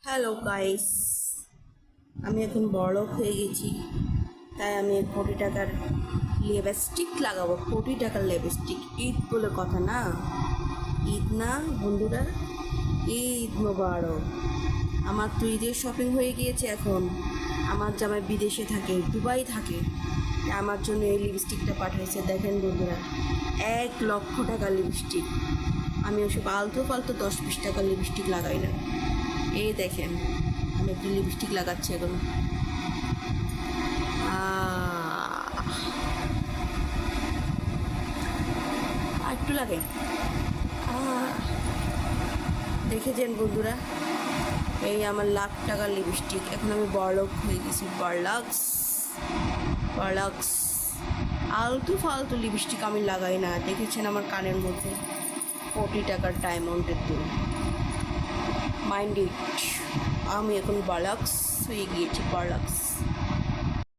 Hello guys, আমি এখন বড়লোক হয়ে গেছি, তাই আমি 1 কোটি টাকার লিপস্টিক লাগাবো। 1 কোটি টাকার লিপস্টিক, ঈদ বলে কথা না? ঈদ না বন্ধুরা, ঈদ মোবারক। আমার তো ঈদের শপিং হয়ে গিয়েছে। এখন আমার জামাই বিদেশে থাকে, দুবাই থাকে, আমার জন্য এই লিপস্টিকটা পাঠাইছে। দেখেন বন্ধুরা, 1 লক্ষ টাকার লিপস্টিক। আমি ওসব আলতু ফালতু 10-20 টাকার লিপস্টিক লাগাই না। এই দেখেন, আমি একটু লিপস্টিক লাগাচ্ছি এখন। আর একটু লাগে। দেখেছেন বন্ধুরা, এই আমার লাখ টাকার লিপস্টিক। এখন আমি বড়লোক হয়ে গেছি, বড়লাক্স বড়লাক্স। আলতু ফালতু লিপস্টিক আমি লাগাই না। দেখেছেন আমার কানের মধ্যে 1 কোটি টাকার ডায়মন্ডের দুল। মাইন্ড ইট, আমি এখন বড়লাক্স হয়ে গিয়েছি, বড়লাক্স।